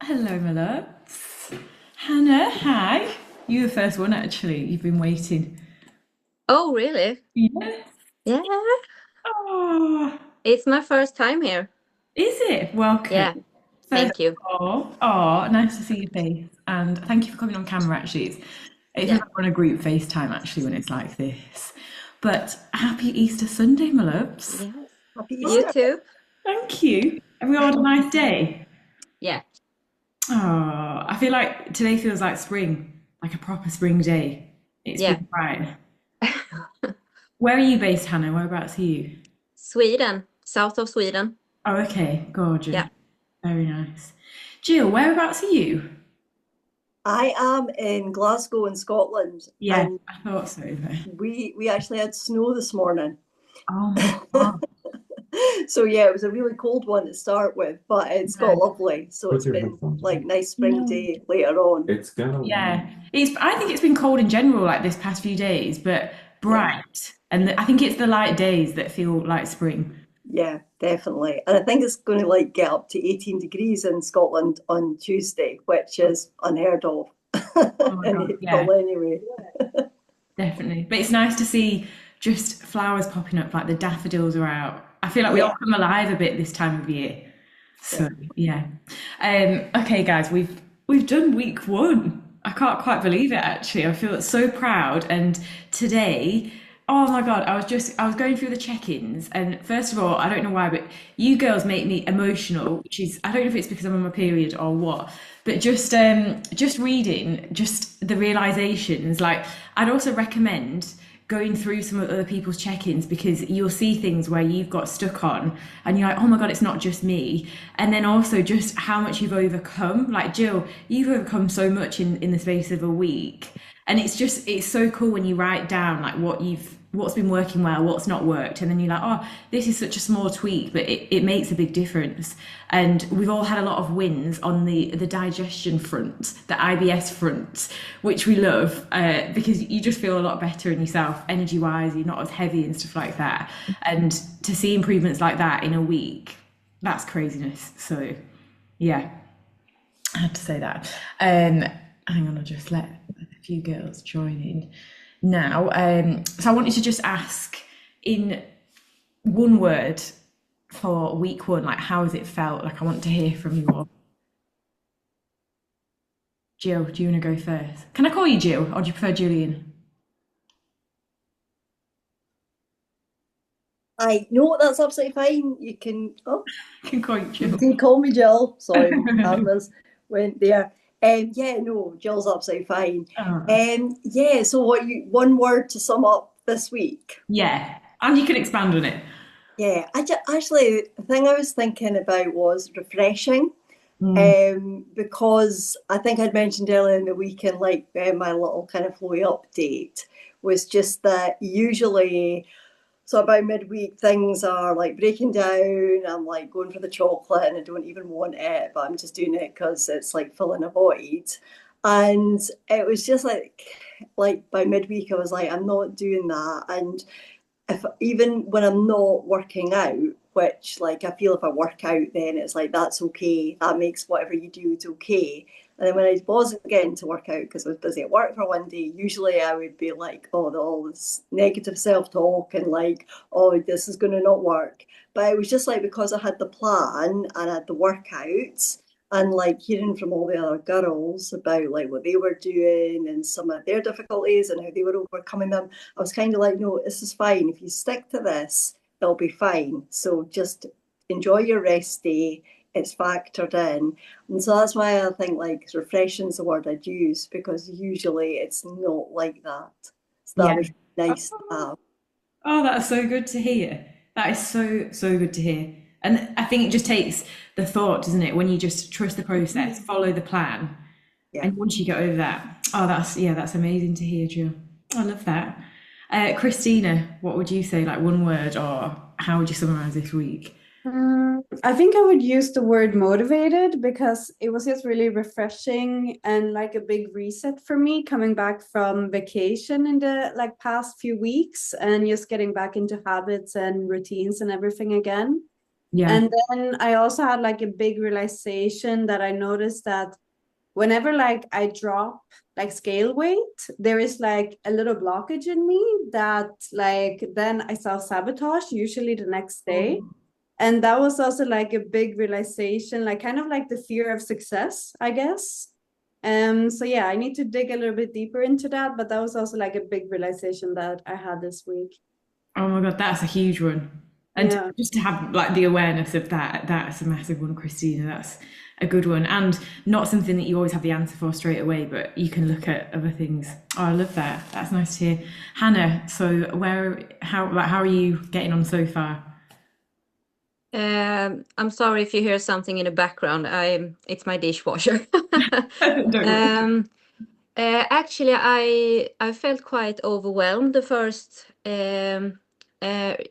Hello, my loves. Hannah, hi. You the first one, actually. You've been waiting. Oh, really? Yeah. Yeah. Oh, It's my first time here. is it? Welcome. Yeah. First Thank you. of all, nice to see your face. And thank you for coming on camera, actually. It's nice Yeah. on a group FaceTime, actually, when it's like this. But happy Easter Sunday, my loves. Yes. Happy You Easter. too? Thank you. Have we all had a nice day? Yeah. Oh, I feel like today feels like spring, like a proper spring day. It's Yeah. been bright. Where are you based, Hannah? Whereabouts are you? Sweden, south of Sweden. Oh, okay. Gorgeous. Yeah. Very nice. Jill, whereabouts are you? I am in Glasgow in Scotland, Yeah, and I thought so. we actually had snow this morning. Oh my God. So yeah, it was a really cold one to start with, but it's got lovely. So Put it's your been headphones like on. nice spring No. day later on. It's gonna Yeah. rain. I think it's been cold in general, like this past few days, but Yeah, bright. And I think it's the light days that feel like spring. yeah, definitely. And I think it's going to like get up to 18 degrees in Scotland on Tuesday, which is unheard of Oh my in God. Yeah, April anyway. definitely. But it's nice to see just flowers popping up, like the daffodils are out. I feel like we all Yeah, come alive a bit this time of year. yeah. So yeah. Okay, guys, we've done week one. I can't quite believe it actually. I feel so proud. And today, oh my God, I was going through the check-ins, and first of all, I don't know why, but you girls make me emotional, which is I don't know if it's because I'm on my period or what, but just reading just the realizations, like I'd also recommend going through some of other people's check-ins because you'll see things where you've got stuck on and you're like, oh my God, it's not just me. And then also just how much you've overcome. Like Jill, you've overcome so much in the space of a week. And it's so cool when you write down like what's been working well, what's not worked, and then you're like, oh, this is such a small tweak, but it makes a big difference. And we've all had a lot of wins on the digestion front, the IBS front, which we love because you just feel a lot better in yourself, energy wise. You're not as heavy and stuff like that. And to see improvements like that in a week, that's craziness. So, yeah, I had to say that. Hang on, I'll just let a few girls join in now. So I wanted to just ask in one word for week one, like how has it felt? Like I want to hear from you all. Jill, do you want to go first? Can I call you Jill, or do you prefer Julian? I know that's absolutely fine. You can I can call you you Jill. can call me Jill. Sorry, my cameras went there. Yeah, no, Jill's absolutely fine. Oh, Yeah, so what you one word to sum up this week? yeah, and you can expand on it. Yeah, actually the thing I was thinking about was refreshing. Mm, Because I think I'd mentioned earlier in the week in like my little kind of flowy update was just that usually so about midweek, things are like breaking down. I'm like going for the chocolate and I don't even want it, but I'm just doing it because it's like filling a void. And it was just like by midweek, I was like, I'm not doing that. And if even when I'm not working out, which like I feel if I work out, then it's like that's okay. That makes whatever you do it's okay. And then when I wasn't getting to work out because I was busy at work for one day, usually I would be like, oh, all this negative self talk and like, oh, this is going to not work. But it was just like because I had the plan and I had the workouts and like hearing from all the other girls about like what they were doing and some of their difficulties and how they were overcoming them. I was kind of like, no, this is fine. If you stick to this, it'll be fine. So just enjoy your rest day. It's factored in. And so that's why I think like refreshing is the word I'd use because usually it's not like that. So that yeah. was nice to Oh, have. oh, that's so good to hear. That is so good to hear. And I think it just takes the thought, doesn't it? When you just trust the process, follow the plan, Yeah. and once you get over that, oh, that's amazing to hear, Jill. I love that. Christina, what would you say? Like one word, or how would you summarize this week? I think I would use the word motivated because it was just really refreshing and like a big reset for me coming back from vacation in the like past few weeks and just getting back into habits and routines and everything again. Yeah. And then I also had like a big realization that I noticed that whenever like I drop like scale weight, there is like a little blockage in me that like then I self-sabotage usually the next day. Oh, And that was also like a big realization, like kind of like the fear of success, I guess. So yeah, I need to dig a little bit deeper into that, but that was also like a big realization that I had this week. oh my God, that's a huge one. And Yeah. just to have like the awareness of that, that's a massive one, Christina. That's a good one. And not something that you always have the answer for straight away, but you can look at other things. Oh, I love that. That's nice to hear. Hannah, so how are you getting on so far? I'm sorry if you hear something in the background. It's my dishwasher. Don't worry. Um, Actually, I felt quite overwhelmed the first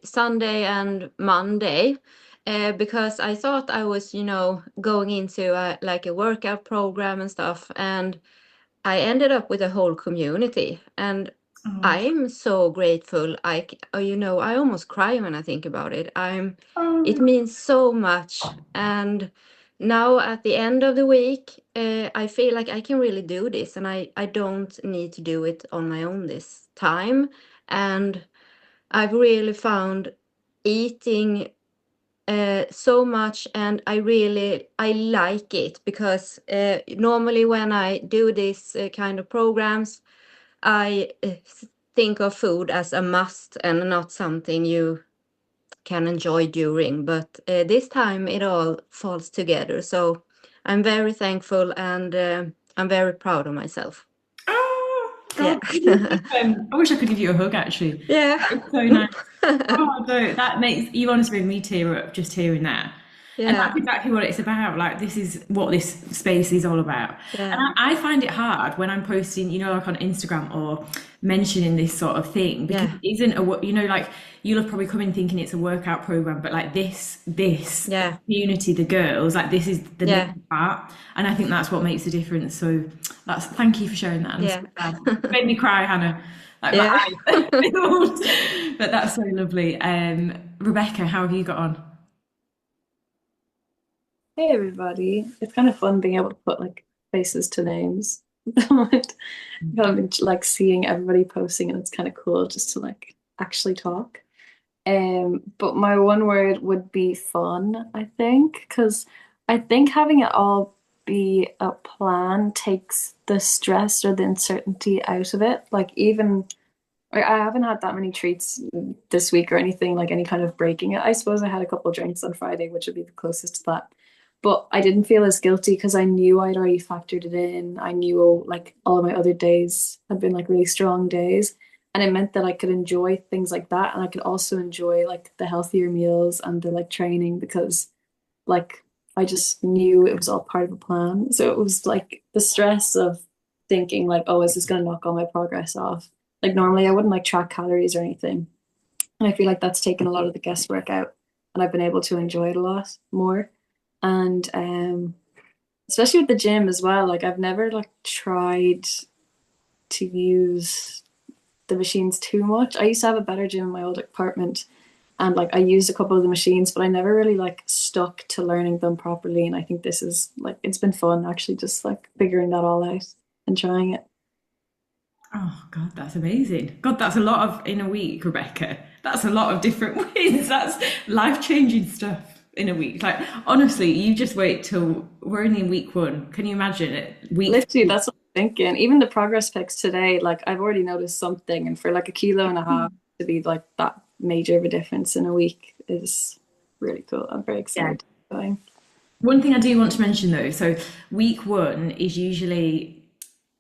Sunday and Monday, because I thought I was, going into like a workout program and stuff, and I ended up with a whole community, and Oh, I'm so grateful. I almost cry when I think about it. It oh, means so much. And now at the end of the week, I feel like I can really do this, and I don't need to do it on my own this time. And I've really found eating so much, and I like it, because normally when I do this kind of programs, I think of food as a must and not something you can enjoy during. But this time it all falls together. So I'm very thankful, and I'm very proud of myself. oh, Yeah. God. I wish I could give you a hug, actually. Yeah. That is so nice. Oh, no, that makes you honestly made me tear up just hearing that. And Yeah. that's exactly what it's about. Like, this is what this space is all about. And Yeah. I find it hard when I'm posting, like on Instagram or mentioning this sort of thing because Yeah. it isn't like you'll have probably come in thinking it's a workout program, but like this Yeah. community, the girls, like this is the Yeah. main part. And I think that's what makes a difference. So thank you for sharing that. I'm so Yeah. glad. It made me cry, Hannah. Like my Yeah. eyes filled. But that's so lovely. Rebecca, how have you got on? Hey everybody. It's kind of fun being able to put like faces to names. Kind of like seeing everybody posting, and it's kind of cool just to like actually talk. But my one word would be fun, I think, because I think having it all be a plan takes the stress or the uncertainty out of it. Like even like I haven't had that many treats this week or anything, like any kind of breaking it. I suppose I had a couple of drinks on Friday, which would be the closest to that. But I didn't feel as guilty because I knew I'd already factored it in. I knew like all of my other days had been like really strong days. And it meant that I could enjoy things like that. And I could also enjoy like the healthier meals and the like training because like I just knew it was all part of a plan. So it was like the stress of thinking like, oh, is this going to knock all my progress off? Like normally I wouldn't like track calories or anything. And I feel like that's taken a lot of the guesswork out, and I've been able to enjoy it a lot more. And especially with the gym as well, like I've never like tried to use the machines too much. I used to have a better gym in my old apartment, and like I used a couple of the machines, but I never really like stuck to learning them properly. And I think this is like it's been fun actually just like figuring that all out and trying it. Oh God, that's amazing. God, that's a lot of in a week, Rebecca. That's a lot of different wins. That's life-changing stuff in a week. Like honestly, you just wait till we're only in week one. Can you imagine it? Week Literally, that's what I'm thinking. Even the progress pics today, like I've already noticed something, and for like a kilo and a half to be like that major of a difference in a week is really cool. I'm very Yeah. excited. Going. one thing I do want to mention though, so week one is usually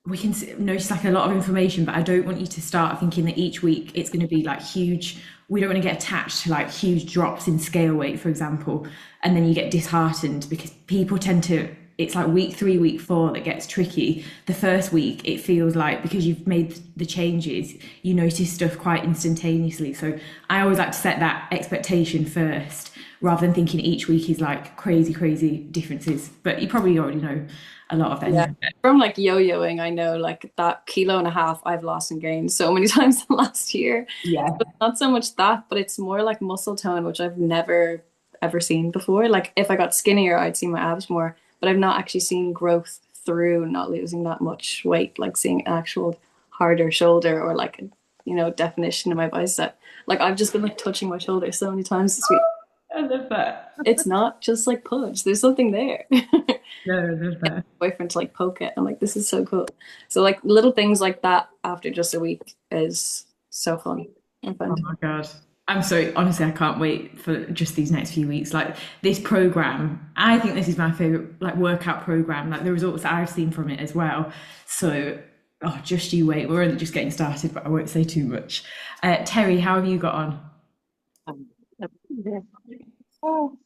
we can notice like a lot of information, but I don't want you to start thinking that each week it's going to be like huge. We don't want to get attached to like huge drops in scale weight, for example, and then you get disheartened because people tend to. It's like week three, week four that gets tricky. The first week, it feels like because you've made the changes, you notice stuff quite instantaneously. So I always like to set that expectation first rather than thinking each week is like crazy, crazy differences. But you probably already know a lot of them. Yeah. From like yo-yoing, I know like that kilo and a half I've lost and gained so many times last year. Yeah. But not so much that, but it's more like muscle tone, which I've never ever seen before. Like if I got skinnier, I'd see my abs more, but I've not actually seen growth through not losing that much weight, like seeing an actual harder shoulder or like, definition in my bicep. Like I've just been like touching my shoulder so many times this week. I love that. It's not just like pudge. There's something there. No, I love that. Boyfriend to like poke it. I'm like, this is so cool. So like little things like that after just a week is so fun and Oh fun. my God. I'm so honestly, I can't wait for just these next few weeks. Like this program, I think this is my favorite like workout program. Like the results that I've seen from it as well. So, oh, just you wait. We're only just getting started, but I won't say too much. Terry, how have you got on? Um, oh,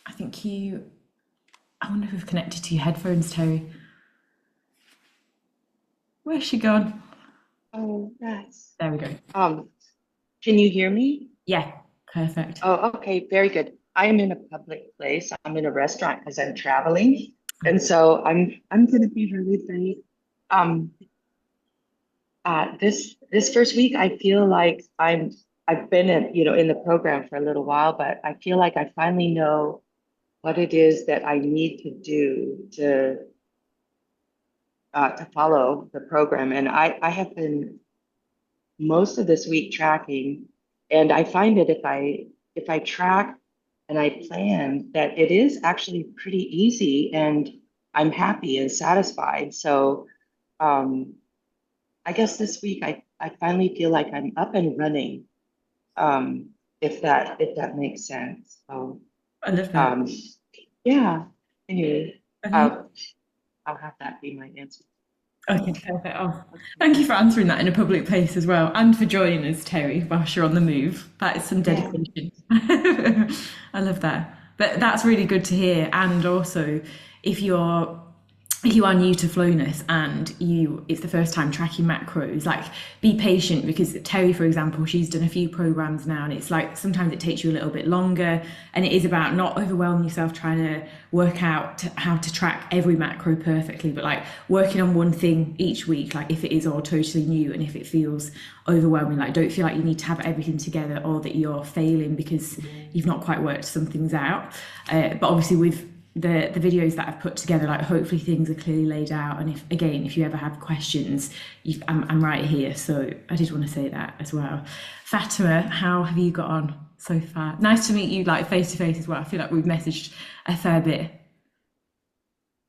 I think I wonder if we've connected to your headphones, Terry. Where's she gone? oh, nice. There we go. Can you hear me? Yeah, perfect. Oh, okay, very good. I am in a public place. I'm in a restaurant because I'm traveling, and so I'm going to be really brief. Um, this first week, I feel like I've been in the program for a little while, but I feel like I finally know what it is that I need to do to follow the program, and I have been most of this week tracking, and I find that if I track and I plan, that it is actually pretty easy, and I'm happy and satisfied. So I guess this week I finally feel like I'm up and running, if that makes sense. So I love that. yeah. Anyway, Okay. I'll have that be my answer. Okay, perfect. Oh, thank you for answering that in a public place as well, and for joining us, Terry, whilst you're on the move. That is some Yeah. dedication. I love that. But that's really good to hear. And also, if you are new to Flowness and it's the first time tracking macros, like be patient, because Terry, for example, she's done a few programs now, and it's like sometimes it takes you a little bit longer, and it is about not overwhelming yourself trying to work out how to track every macro perfectly, but like working on one thing each week, like if it is all totally new and if it feels overwhelming, like don't feel like you need to have everything together or that you're failing because you've not quite worked some things out. But obviously with the videos that I've put together, like hopefully things are clearly laid out, and if you ever have questions, I'm right here. So I did want to say that as well. Fatima, how have you got on so far? Nice to meet you like face to face as well. I feel like we've messaged a fair bit.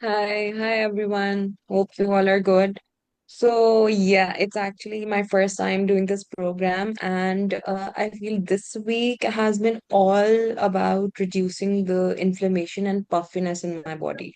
Hi everyone. Hope you all are good. So yeah, it's actually my first time doing this program, and I feel this week has been all about reducing the inflammation and puffiness in my body.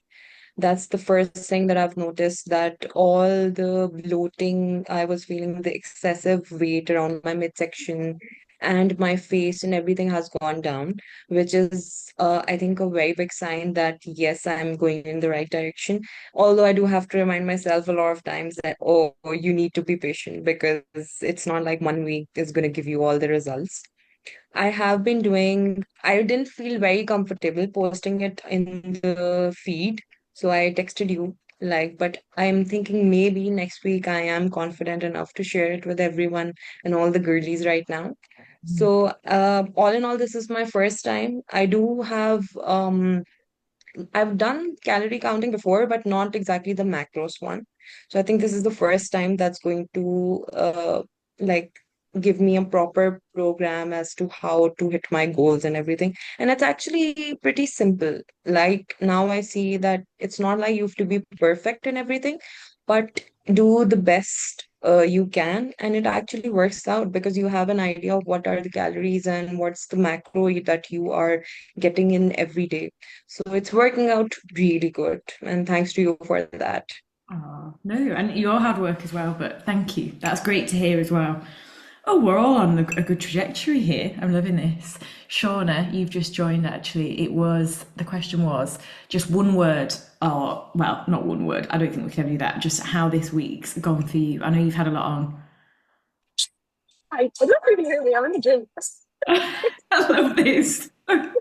That's the first thing that I've noticed, that all the bloating, I was feeling the excessive weight around my midsection and my face and everything has gone down, which is, I think, a very big sign that yes, I'm going in the right direction. Although I do have to remind myself a lot of times that, oh, you need to be patient because it's not like 1 week is going to give you all the results. I didn't feel very comfortable posting it in the feed. So I texted you, like, but I'm thinking maybe next week I am confident enough to share it with everyone and all the girlies right now. So, all in all, this is my first time. I've done calorie counting before, but not exactly the macros one. So I think this is the first time that's going to like give me a proper program as to how to hit my goals and everything. And it's actually pretty simple. Like now I see that it's not like you have to be perfect in everything, but do the best you can, and it actually works out because you have an idea of what are the calories and what's the macro that you are getting in every day. So it's working out really good. And thanks to you for that. Oh, no, and your hard work as well, but thank you. That's great to hear as well. Oh, we're all on a good trajectory here. I'm loving this. Shauna, you've just joined actually. The question was just one word, or, well, not one word. I don't think we can ever do that. Just how this week's gone for you. I know you've had a lot on. I don't know if you can hear me. I'm in the gym. I love this. Can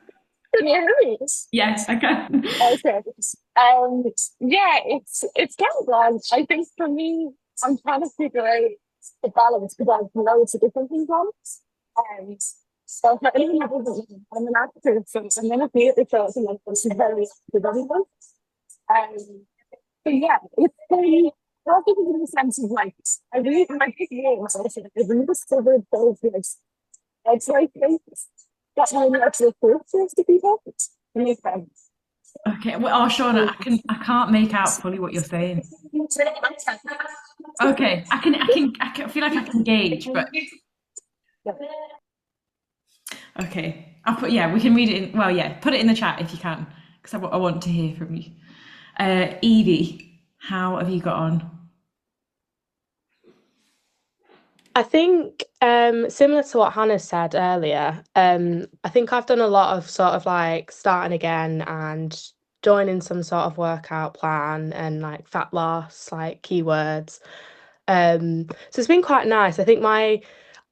you hear me? Yes, I can. Okay. Yeah, it's kind of bad. I think for me, I'm trying to figure out the balance because I've noticed a different things on. Um, So for anyone who doesn't know, I'm an actor, so I'm gonna be it because I'm very development. Um, so yeah, it's very helping in the sense of like I really my big names also I really discovered those like it's like things that really actually close to people. It makes sense. Okay. Well, oh, Shauna, I can't make out fully what you're saying. Okay. I feel like I can gauge, but okay. I'll put, yeah, we can read it in, well, yeah, put it in the chat if you can, because I want to hear from you. Evie, how have you got on? I think similar to what Hannah said earlier, I think I've done a lot of sort of like starting again and joining some sort of workout plan and like fat loss, like keywords. So it's been quite nice. I think I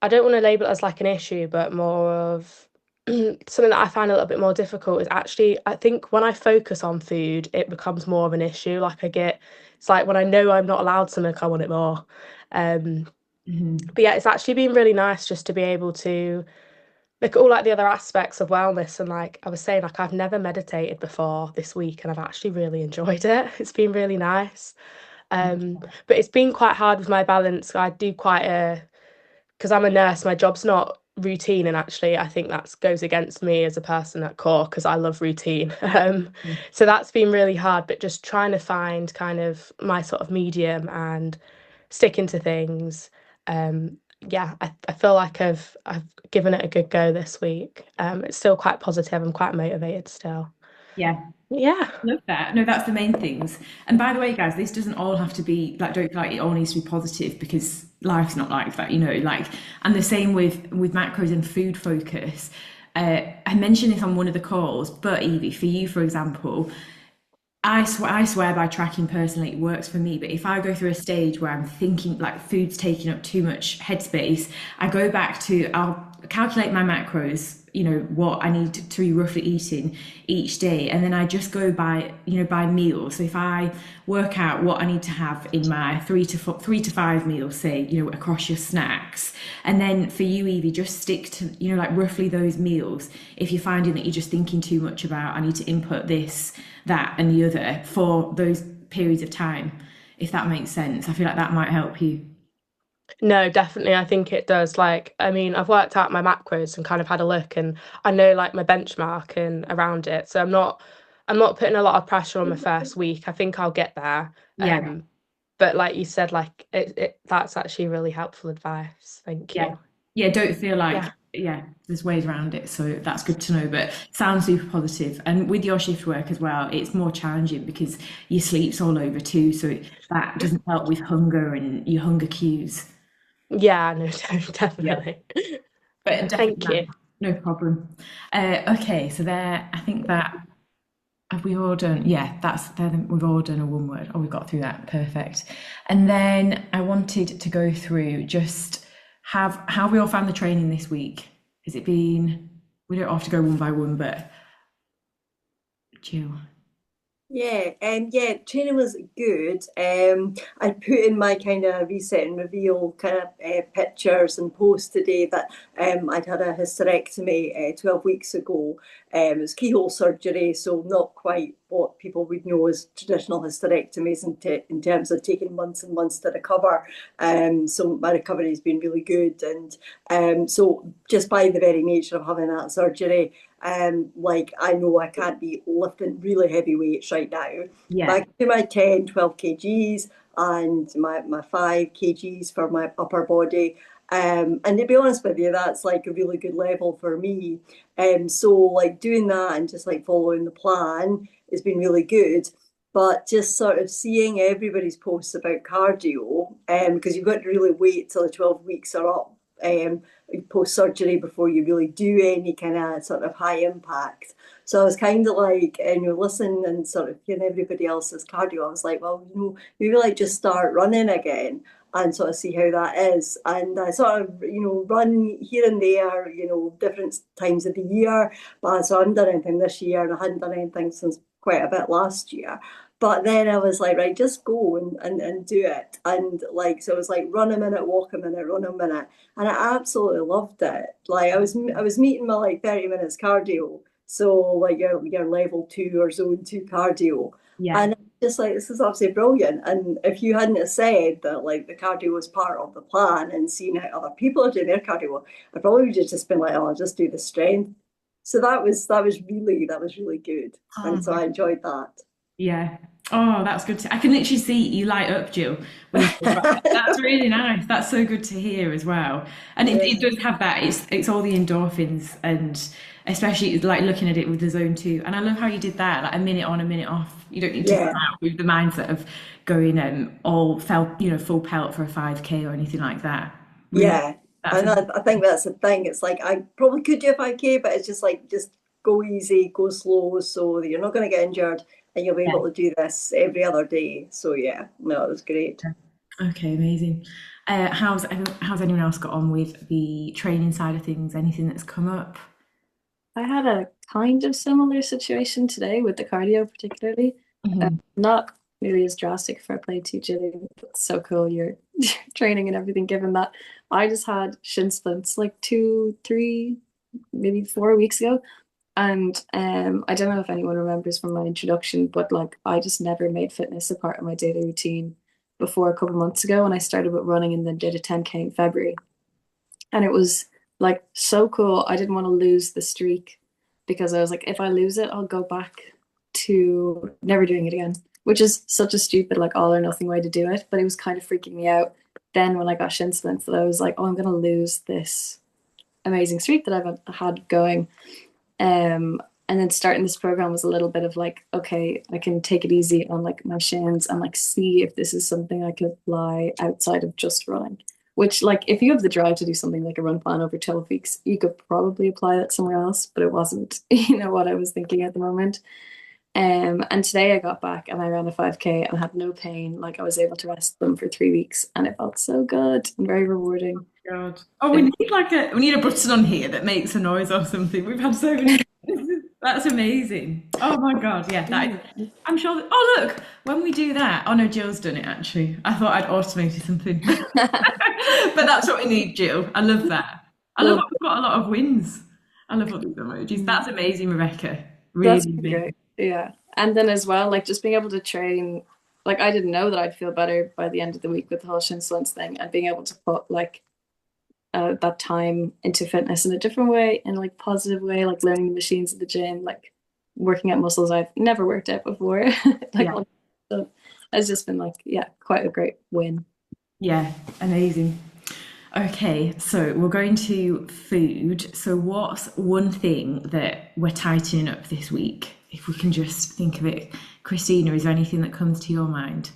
don't want to label it as like an issue, but more of something that I find a little bit more difficult is actually, I think when I focus on food, it becomes more of an issue. It's like when I know I'm not allowed something, I want it more. Um, but yeah, it's actually been really nice just to be able to look at all like the other aspects of wellness. And like I was saying, like I've never meditated before this week and I've actually really enjoyed it. It's been really nice. But it's been quite hard with my balance. I do quite because I'm a nurse, my job's not routine, and actually I think that goes against me as a person at core because I love routine. So that's been really hard, but just trying to find kind of my sort of medium and sticking to things. Yeah, I feel like I've given it a good go this week. It's still quite positive. I'm quite motivated still. Yeah. Yeah. Love that. No, that's the main things. And by the way, guys, this doesn't all have to be like, don't feel like it all needs to be positive because life's not like that, you know, like, and the same with macros and food focus. I mentioned this on one of the calls, but Evie, for you, for example, I swear by tracking personally, it works for me. But if I go through a stage where I'm thinking like food's taking up too much headspace, I go back to, I'll calculate my macros, you know, what I need to be roughly eating each day. And then I just go by, you know, by meals. So if I work out what I need to have in my 3 to 5 meals, say, you know, across your snacks. And then for you, Evie, just stick to, you know, like roughly those meals. If you're finding that you're just thinking too much about, I need to input this, that, and the other for those periods of time, if that makes sense. I feel like that might help you. No, definitely. I think it does. Like, I mean, I've worked out my macros and kind of had a look, and I know like my benchmark and around it. So I'm not putting a lot of pressure on the first week. I think I'll get there. Yeah. But like you said, like that's actually really helpful advice. Thank Yeah. you. Yeah, don't feel like, Yeah. yeah, there's ways around it. So that's good to know, but sounds super positive. And with your shift work as well, it's more challenging because your sleep's all over too. So that doesn't help with hunger and your hunger cues. Yeah, no, Yeah. definitely. But definitely, Thank you. no problem. Okay, so there, I think that have we all done? Yeah, we've all done a one word. Oh, we got through that. Perfect. And then I wanted to go through just how we all found the training this week. Has it been, we don't have to go one by one, but Jill. Yeah, training was good. I put in my kind of reset and reveal kind of pictures and posts today that I'd had a hysterectomy 12 weeks ago. It was keyhole surgery, so not quite what people would know as traditional hysterectomies in terms of taking months and months to recover. So my recovery has been really good, and so just by the very nature of having that surgery, like I know I can't be lifting really heavy weights right now. Yeah. Back to my 10, 12 kgs and my 5 kgs for my upper body. And to be honest with you, that's like a really good level for me. So like doing that and just like following the plan has been really good. But just sort of seeing everybody's posts about cardio, because you've got to really wait till the 12 weeks are up, post surgery before you really do any kind of sort of high impact. So I was kind of like, and you're listening and sort of hearing everybody else's cardio. I was like, well, maybe like just start running again and sort of see how that is. And I sort of, run here and there, different times of the year. But so I haven't done anything this year and I hadn't done anything since quite a bit last year. But then I was like, right, just go and do it. And like, so it was like run a minute, walk a minute, run a minute. And I absolutely loved it. Like I was meeting my like 30 minutes cardio. So like your level 2 or zone 2 cardio. Yeah. And just like this is absolutely brilliant. And if you hadn't have said that like the cardio was part of the plan and seeing how other people are doing their cardio, I probably would have just been like, oh, I'll just do the strength. So that was really good. Oh And so my, I enjoyed that. yeah. Oh, that's good I can literally see you light up, Jill, when you talk about that. That's really nice. That's so good to hear as well. And it Yeah. does have that. It's all the endorphins, and especially like looking at it with the zone two. And I love how you did that, like a minute on, a minute off. You don't need to go Yeah. out with the mindset of going all full pelt for a 5K or anything like that. Really, Yeah. that's And a, I think that's the thing. It's like I probably could do a 5K, but it's just like just go easy, go slow, so that you're not going to get injured and you'll be yeah. able to do this every other day. So yeah, no, it was great. Okay, amazing. How's anyone else got on with the training side of things? Anything that's come up? I had a kind of similar situation today with the cardio, particularly. Mhm. Not nearly as drastic for play to Jilly. It's so cool you're training and everything, given that I just had shin splints like 2, 3, maybe 4 weeks ago. And I don't know if anyone remembers from my introduction, but like I just never made fitness a part of my daily routine before a couple months ago when I started with running and then did a 10K in February. And it was like so cool. I didn't want to lose the streak because I was like, if I lose it, I'll go back to never doing it again, which is such a stupid, like all or nothing way to do it. But it was kind of freaking me out. Then when I got shin splints, that I was like, oh, I'm going to lose this amazing streak that I've had going. And then starting this program was a little bit of like, okay, I can take it easy on like my shins and like see if this is something I could apply outside of just running. Which like if you have the drive to do something like a run plan over 12 weeks, you could probably apply that somewhere else, but it wasn't, what I was thinking at the moment. And today I got back and I ran a 5K and had no pain. Like I was able to rest them for 3 weeks and it felt so good and very rewarding. God. Oh, we need a button on here that makes a noise or something. We've had so many. That's amazing. Oh my God, yeah. I'm sure oh look, when we do that. Oh no, Jill's done it actually. I thought I'd automated something. But that's what we need, Jill. I love that. I love Well, that we've got a lot of wins. I love all these emojis. That's amazing, Rebecca. that's Really amazing. great. Yeah. And then as well, like just being able to train, like I didn't know that I'd feel better by the end of the week with the whole shin splints thing and being able to put like that time into fitness in a different way, in a like positive way, like learning the machines at the gym, like working at muscles I've never worked at before. Like Yeah. all that stuff has just been like, yeah, quite a great win. Yeah, amazing. Okay, so we're going to food. So what's one thing that we're tightening up this week? If we can just think of it. Christina, is there anything that comes to your mind?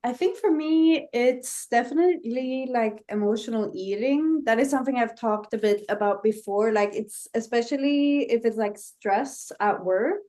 I think for me, it's definitely like emotional eating. That is something I've talked a bit about before. Like it's especially if it's like stress at work,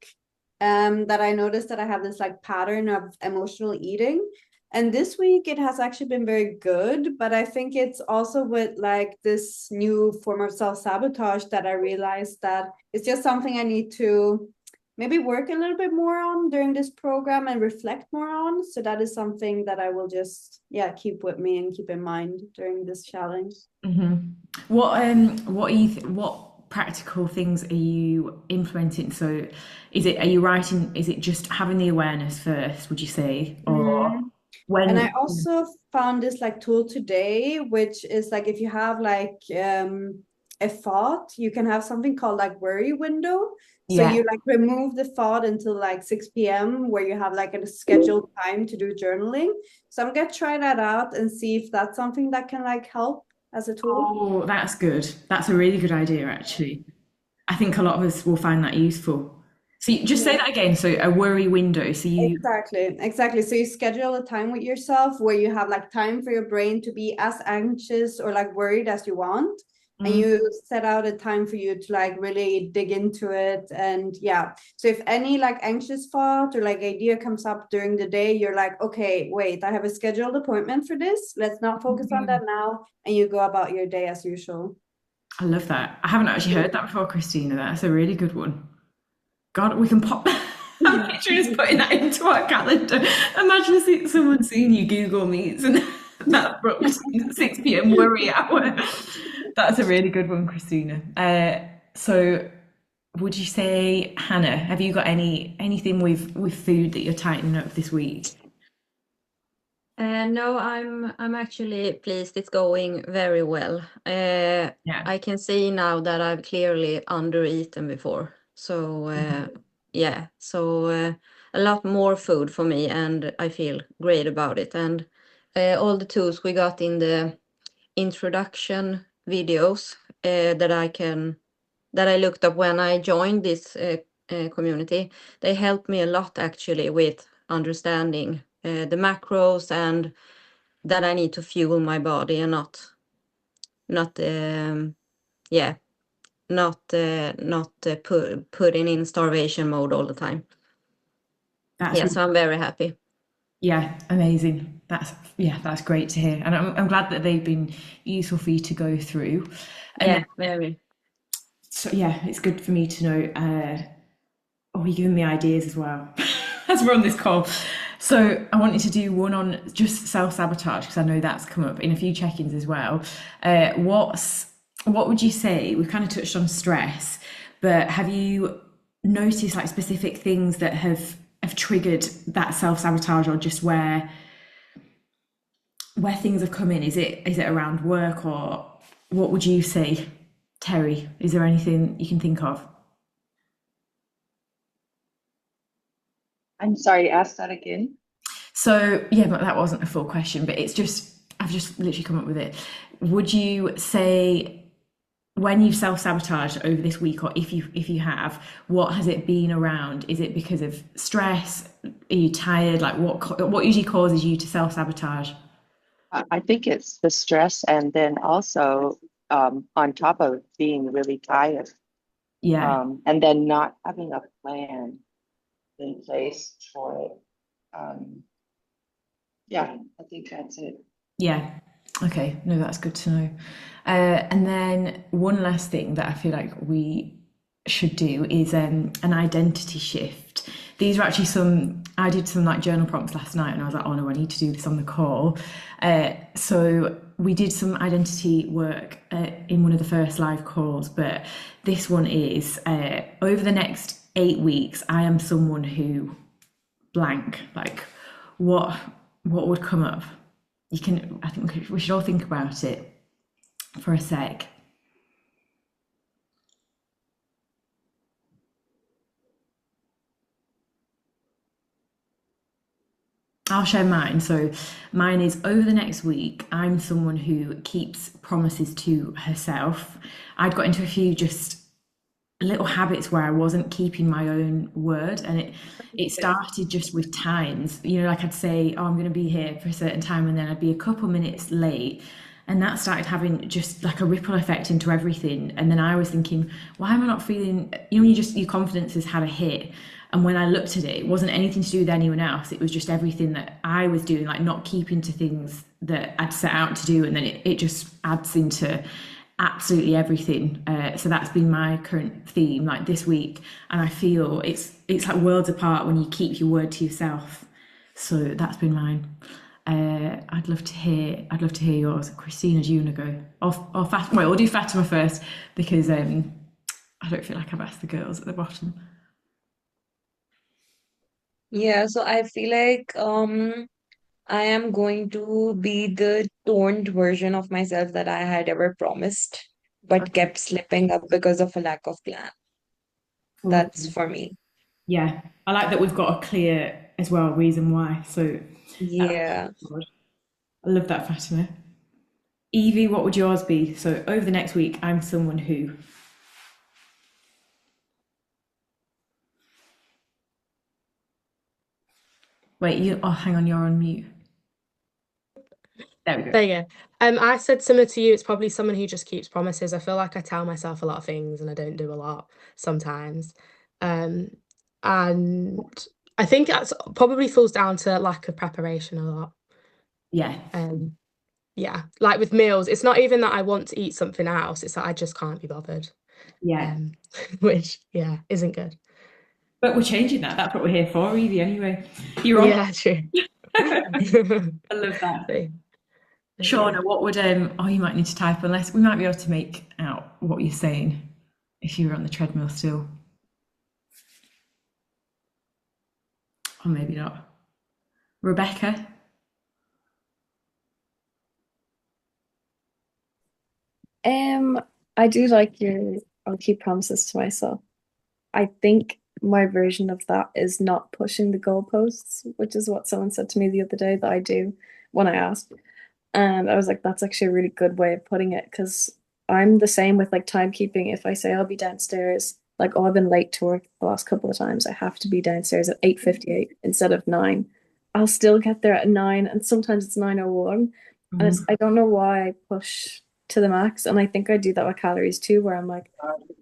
that I noticed that I have this like pattern of emotional eating. And this week it has actually been very good, but I think it's also with like this new form of self-sabotage that I realized that it's just something I need to maybe work a little bit more on during this program and reflect more on. So that is something that I will just keep with me and keep in mind during this challenge. Mm-hmm. What practical things are you implementing? So are you writing, is it just having the awareness first, would you say? Or when And I also found this like tool today, which is like if you have like a thought, you can have something called like worry window. So yeah. you like remove the thought until like 6 p.m. where you have like a scheduled time to do journaling. So I'm gonna try that out and see if that's something that can like help as a tool. Oh, that's good. That's a really good idea, actually. I think a lot of us will find that useful. So you, just say Yeah. that again. So a worry window. So you, Exactly. So you schedule a time with yourself where you have like time for your brain to be as anxious or like worried as you want. And Mm, you set out a time for you to like really dig into it. And so if any like anxious thought or like idea comes up during the day, you're like, okay, wait, I have a scheduled appointment for this. Let's not focus on that now. And you go about your day as usual. I love that. I haven't actually heard that before, Christina. That's a really good one. God, we can pop I'm literally just putting that into our calendar. Imagine someone seeing you Google Meets and that booked 6 p.m. worry hour. That's a really good one, Christina. So would you say, Hannah, have you got anything with food that you're tightening up this week? No, I'm actually pleased. It's going very well. Yeah. I can see now that I've clearly undereaten before. So yeah, so a lot more food for me, and I feel great about it. And all the tools we got in the introduction videos that I looked up when I joined this community, they helped me a lot actually with understanding the macros and that I need to fuel my body and not yeah not putting in starvation mode all the time. That's So I'm very happy. Yeah, amazing. That's great to hear, and I'm glad that they've been useful for you to go through. And Yeah, very. so yeah, it's good for me to know. Oh, you're giving me ideas as well as we're on this call. So I wanted to do one on just self-sabotage because I know that's come up in a few check-ins as well. What would you say? We've kind of touched on stress, but have you noticed like specific things that have triggered that self-sabotage, or just where things have come in? Is it around work, or what would you say, Terry? Is there anything you can think of? I'm sorry, ask that again. So yeah, but that wasn't a full question, but it's just I've just literally come up with it. Would you say when you've self-sabotaged over this week, or if you have, what has it been around? Is it because of stress? Are you tired? Like what usually causes you to self-sabotage? I think it's the stress, and then also on top of being really tired, Yeah, and then not having a plan in place for it. Yeah, I think that's it. yeah. Okay, no, that's good to know. And then one last thing that I feel like we should do is an identity shift. These are actually I did some like journal prompts last night, and I was like, oh no, I need to do this on the call. So we did some identity work in one of the first live calls, but this one is over the next 8 weeks, I am someone who blank. Like, what would come up? I think we should all think about it for a sec. I'll share mine. So mine is over the next week, I'm someone who keeps promises to herself. I'd got into a few just little habits where I wasn't keeping my own word, and it started just with times. Like I'd say, oh, I'm going to be here for a certain time, and then I'd be a couple minutes late, and that started having just like a ripple effect into everything. And then I was thinking, why am I not feeling, when your confidence has had a hit. And when I looked at it, it wasn't anything to do with anyone else. It was just everything that I was doing, like not keeping to things that I'd set out to do. And then it just adds into absolutely everything. So that's been my current theme, like this week. And I feel it's like worlds apart when you keep your word to yourself. So that's been mine. I'd love to hear yours. Christina, do you want to go? Or Fatima? We'll do Fatima first because I don't feel like I've asked the girls at the bottom. Yeah, so I feel like I am going to be the toned version of myself that I had ever promised, but kept slipping up because of a lack of plan. That's for me. Yeah, I like that we've got a clear as well reason why. So Yeah. I love that, Fatima. Evie, what would yours be? So over the next week, I'm someone who. Wait, hang on, you're on mute. There we go. There you go. I said similar to you, it's probably someone who just keeps promises. I feel like I tell myself a lot of things and I don't do a lot sometimes. And I think that's probably falls down to lack of preparation a lot. Yeah. Yeah, like with meals, it's not even that I want to eat something else, it's that I just can't be bothered. Yeah. Which, yeah, isn't good. But we're changing that. That's what we're here for, Evie, anyway. You're on. Yeah, true. I love that. So, Shauna, what would oh, you might need to type, unless we might be able to make out what you're saying if you were on the treadmill still. Or maybe not. Rebecca? I do like your I'll keep promises to myself. I think my version of that is not pushing the goalposts, which is what someone said to me the other day that I do when I asked. And I was like, that's actually a really good way of putting it because I'm the same with like timekeeping. If I say I'll be downstairs, like, oh, I've been late to work the last couple of times, I have to be downstairs at 8:58 instead of 9. I'll still get there at 9, and sometimes it's 9:01. And it's I don't know why I push to the max. And I think I do that with calories too, where I'm like,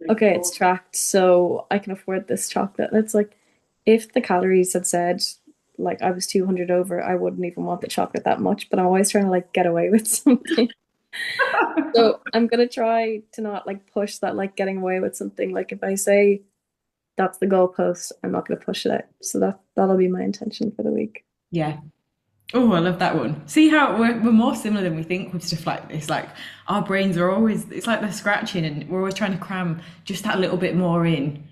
okay, it's tracked, so I can afford this chocolate. And it's like, if the calories had said like I was 200 over, I wouldn't even want the chocolate that much, but I'm always trying to like get away with something. So I'm gonna try to not like push that like getting away with something. Like if I say that's the goalpost, I'm not gonna push it out. So that'll be my intention for the week. Yeah. Oh, I love that one. See how we're more similar than we think with stuff like this. Like our brains are always, it's like they're scratching and we're always trying to cram just that little bit more in,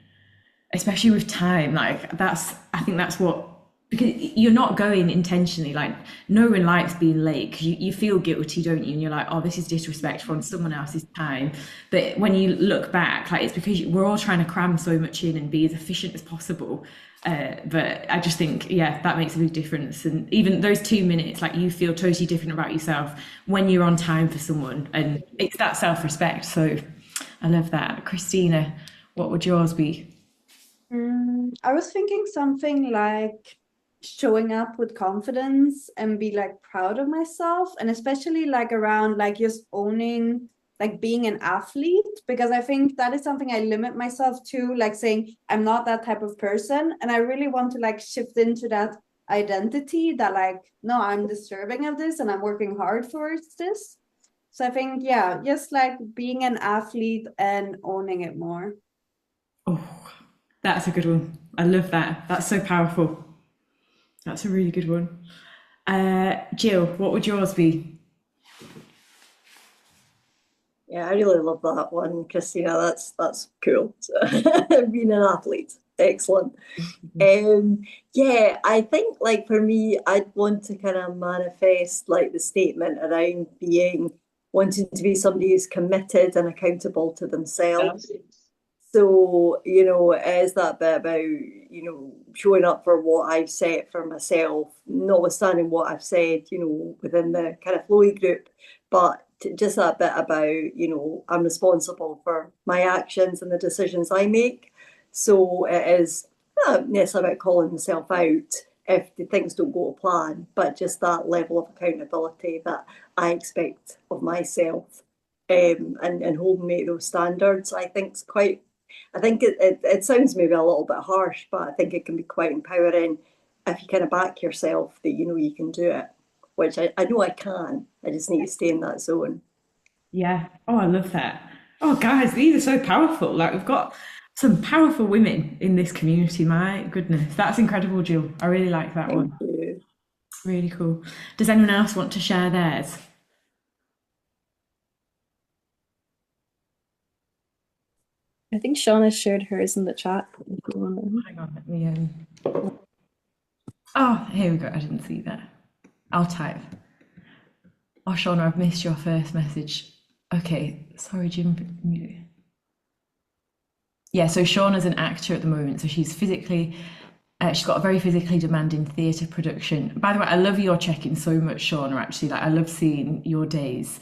especially with time. Like I think that's what, because you're not going intentionally, like no one likes being late because you feel guilty, don't you? And you're like, oh, this is disrespectful on someone else's time. But when you look back, like it's because we're all trying to cram so much in and be as efficient as possible. But I just think, yeah, that makes a big difference. And even those 2 minutes, like you feel totally different about yourself when you're on time for someone. And it's that self-respect. So I love that. Christina, what would yours be? I was thinking something like showing up with confidence and be like proud of myself, and especially like around like just owning like being an athlete, because I think that is something I limit myself to, like saying I'm not that type of person, and I really want to like shift into that identity that like, no, I'm deserving of this and I'm working hard towards this. So I think, yeah, just like being an athlete and owning it more. Oh, that's a good one. I love that. That's so powerful. That's a really good one. Jill, what would yours be? Yeah, I really love that one, Christina. That's cool. So, being an athlete, excellent. Yeah, I think like for me, I'd want to kind of manifest like the statement around wanting to be somebody who's committed and accountable to themselves. So, it is that bit about, showing up for what I've set for myself, notwithstanding what I've said, within the kind of flowy group, but just that bit about, I'm responsible for my actions and the decisions I make. So it is not necessarily about calling myself out if the things don't go to plan, but just that level of accountability that I expect of myself, and holding me to those standards, I think is quite. I think it sounds maybe a little bit harsh, but I think it can be quite empowering if you kind of back yourself that you can do it, which I know I can. I just need to stay in that zone. Yeah. Oh, I love that. Oh, guys, these are so powerful. Like we've got some powerful women in this community. My goodness, that's incredible, Jill. I really like that Thank one. you. Really cool. Does anyone else want to share theirs? I think Shauna shared hers in the chat. If you want to. Hang on, let me. Oh, here we go. I didn't see that. I'll type. Oh, Shauna, I've missed your first message. Okay, sorry, Jim. Yeah, so Shauna's an actor at the moment, so she's got a very physically demanding theatre production. By the way, I love your check-in so much, Shauna, actually. Like, I love seeing your days.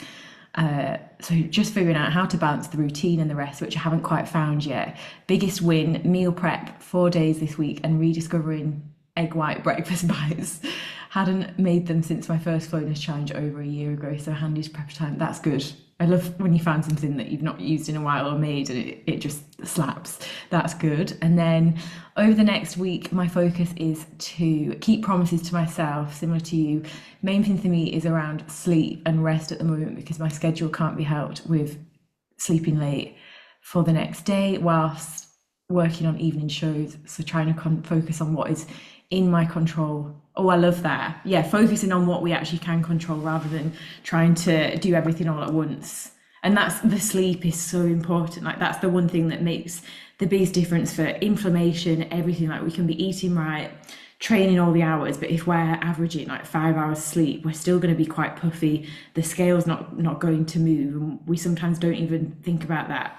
So just figuring out how to balance the routine and the rest, which I haven't quite found yet. Biggest win, meal prep, 4 days this week, and rediscovering egg white breakfast bites. Hadn't made them since my first Flowness challenge over a year ago, so handy to prep time. That's good. I love when you find something that you've not used in a while or made and it just slaps. That's good. And then over the next week, my focus is to keep promises to myself, similar to you. Main thing for me is around sleep and rest at the moment because my schedule can't be helped with sleeping late for the next day whilst working on evening shows, so trying to focus on what is in my control. Oh, I love that. Yeah, focusing on what we actually can control rather than trying to do everything all at once. And that's the sleep is so important. Like that's the one thing that makes the biggest difference for inflammation, everything. Like we can be eating right, training all the hours, but if we're averaging like 5 hours sleep, we're still going to be quite puffy. The scale's not going to move, and we sometimes don't even think about that.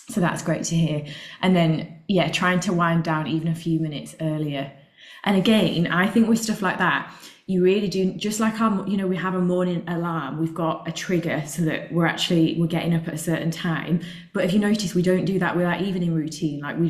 So that's great to hear. And then, yeah, trying to wind down even a few minutes earlier. And again, I think with stuff like that, you really do, just like our, we have a morning alarm, we've got a trigger so that we're getting up at a certain time. But if you notice, we don't do that with our evening routine. Like we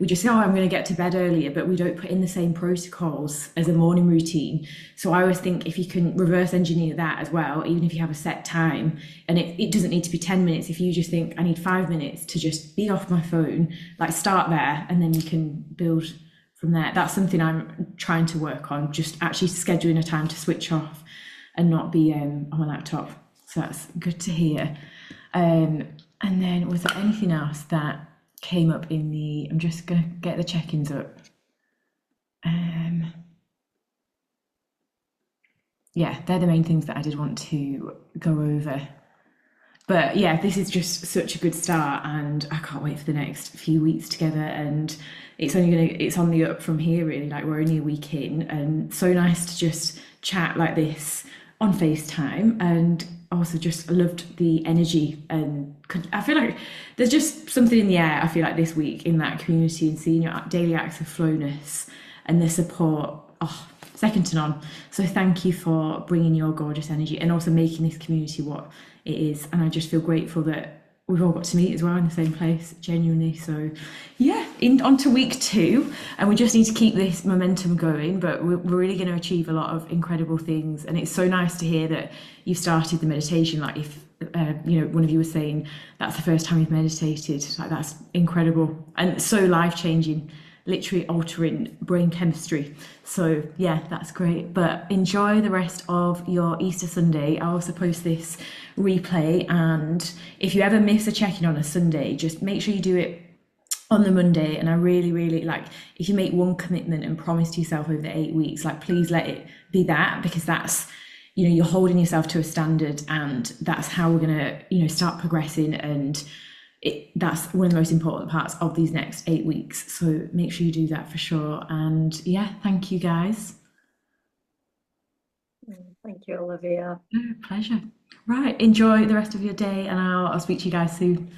just say, oh, I'm going to get to bed earlier, but we don't put in the same protocols as a morning routine. So I always think if you can reverse engineer that as well, even if you have a set time, and it doesn't need to be 10 minutes. If you just think I need 5 minutes to just be off my phone, like start there, and then you can build from there. That's something I'm trying to work on, just actually scheduling a time to switch off and not be on my laptop. So that's good to hear. And then was there anything else that came up I'm just gonna get the check-ins up. Yeah, they're the main things that I did want to go over. But yeah, this is just such a good start, and I can't wait for the next few weeks together. And it's on the up from here, really. Like we're only a week in, and so nice to just chat like this on FaceTime. And also just loved the energy, and I feel like there's just something in the air. I feel like this week in that community, and seeing your daily acts of flowness and the support. Oh, second to none. So thank you for bringing your gorgeous energy and also making this community what it is. And I just feel grateful that we've all got to meet as well in the same place, genuinely. So yeah, on to week 2, and we just need to keep this momentum going, but we're really going to achieve a lot of incredible things. And it's so nice to hear that you started the meditation. Like if one of you was saying that's the first time you've meditated, like that's incredible and so life-changing, literally altering brain chemistry. So yeah, that's great. But enjoy the rest of your Easter Sunday. I'll also post this replay, and if you ever miss a check-in on a Sunday, just make sure you do it on the Monday. And I really, really like, if you make one commitment and promise to yourself over the 8 weeks, like please let it be that, because that's, you're holding yourself to a standard, and that's how we're gonna, start progressing. And that's one of the most important parts of these next 8 weeks. So make sure you do that for sure. And yeah, thank you guys. Thank you, Olivia. Pleasure. Right, enjoy the rest of your day, and I'll speak to you guys soon.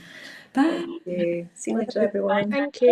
Bye. Thank you. See you later, everyone. Thank you.